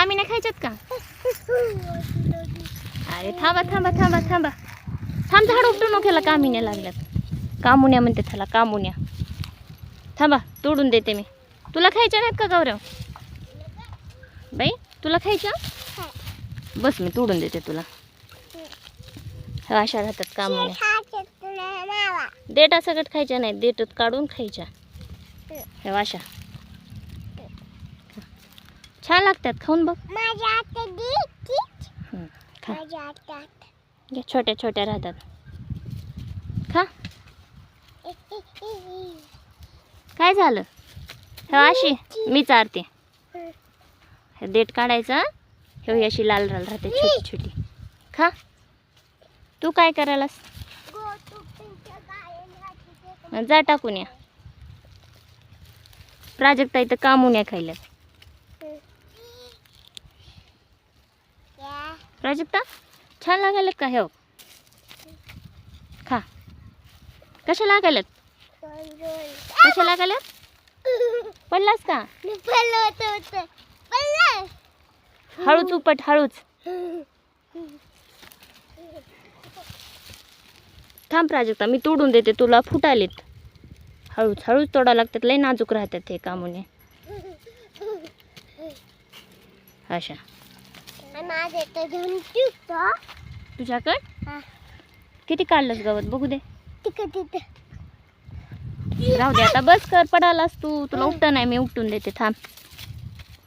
कामिन्या खायच्यात का? अरे थांबा थांबा थांबा थांबा थांब, झाड उपटू नको, ह्याला कामिन्या लागल्यात. कामुन्या म्हणते त्याला, कामुन्या. थांबा तोडून देते मी. तुला खायच्या नाहीत का गौरव? बाई तुला खायच्या? बस मी तोडून देते तुला. अशा राहतात कामुन्या. देठा सगळं खायच्या नाहीत, देठत काढून खायच्या. हे अशा छान लागतात, खाऊन बघ. छोट्या छोट्या राहतात, खा. काय झालं? हे अशी मी चारते. हे देठ काढायचा, हे अशी लाल लाल राहते छोटी छोटी. खा. तू काय करायलास? जा टाकून या. प्राजक्ता इथं कामुन्या खायला. प्राजक्ता छान लागायला का? हे खा. कशा लागायलात? कशा लागायलात? पडलास का? हळूच उपट, हळूच. थांब प्राजक्ता, मी तोडून देते तुला. फुटालेत. हळूच हळूच तोडा लागतात, लय नाजूक राहतात हे कामुने. अशा तुझ्याकड किती काढलंस गवत? बघू दे. राहू दे आता, बस कर. पडालास तू, तुला उपटा नाही, मी उपटून देते. थांब.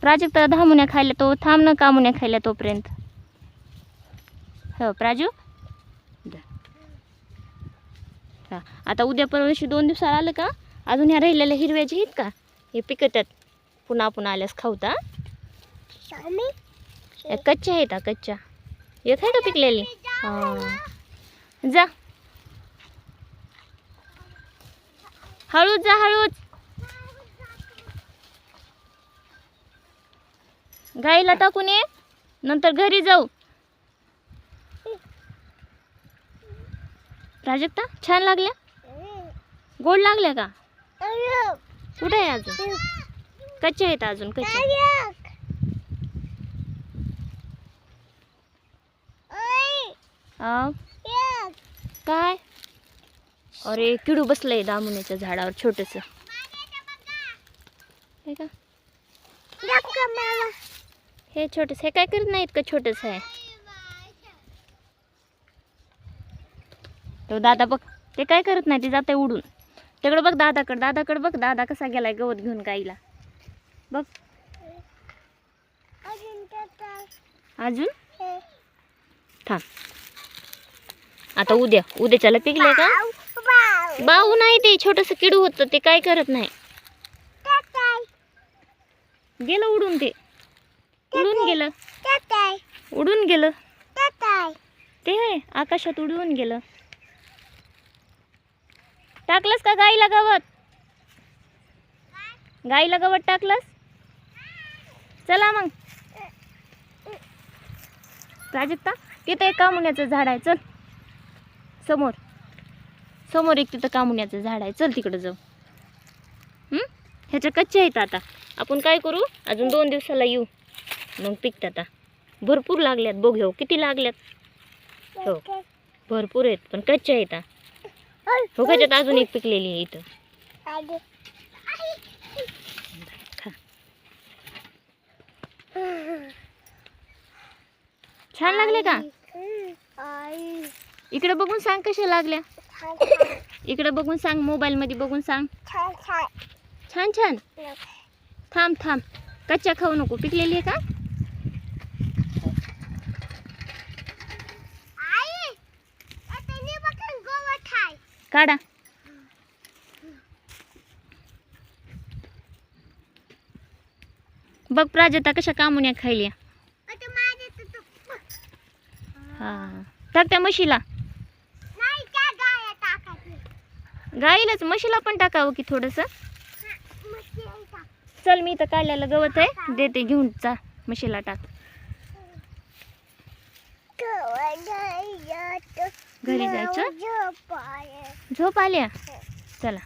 प्राजक्ता धामुन्या खायला तो थांब ना, कामुन्या खायला तोपर्यंत. हो प्राजू. हा आता उद्या परवाशी 2 दिवसाला आलं का अजून ह्या राहिलेल्या हिरव्याचे आहेत का, हे पिकतात. पुन्हा पुन्हा आल्यास खाऊता. कच्च्या आहेत, कच्च्या. एक आहे का पिकलेली? जा हळूच, जा हळूच. गाईला टाकून ये, नंतर घरी जाऊ. प्राजक्ता छान लागल्या? गोड लागल्या का? कुठे आहे अजून? कच्चे आहेत अजून, कच्चे. काय? अरे किडू बसलंय दामुन्याच्या झाडावर छोटस. हे का? हे छोटस, हे काय करत नाहीत का? छोटस आहे तो. दादा बघ, ते काय करत नाही, ते जाते उडून. तिकडं बघ दादाकड, दादाकड बघ. दादा कसा गेलाय गवत घेऊन गाईला. बघ अजून. थांब आता, उद्याच्याला पिकले का? बाऊ नाही, ते छोटस किडू होतं, ते काय करत नाही. गेलं उडून, ते उडून गेलं, उडून गेलं ते. आकाशात उडून गेलं. टाकलंस का गाईला गवत? गाईला गवत टाकलंस? चला मग. प्राजक्ता तिथं एक कामुन्याचं झाड आहे, चल. समोर समोर एक तिथं कामुन्याचं झाड आहे, चल तिकडं जाऊ. ह्याच्या कच्च्या आहेत. आता आपण काय करू, अजून 2 दिवसाला येऊ, मग पिकतात. भरपूर लागल्यात. बघ हो किती लागल्यात. हो भरपूर आहेत, पण कच्च्या आहेत. हो ह्याच्यात अजून एक पिकलेली आहे इथं. छान लागले का? इकडे बघून सांग कशा लागल्या. इकडे बघून सांग, मोबाईल मध्ये बघून सांग. छान छान. थांब थांब, कच्च्या खाऊ नको. पिकलेली आहे का? काढा. बघ प्राजक्ता कशा कामुन्या खायल्या. हा टाक त्या म्हशीला. गाईलाच, म्हशीला पण टाकावं की थोडस. चल मी इथं काढलेलं गवत आहे, देते घेऊन. चा म्हशीला टाक. घरी जायचं. झोप आल्या. चला.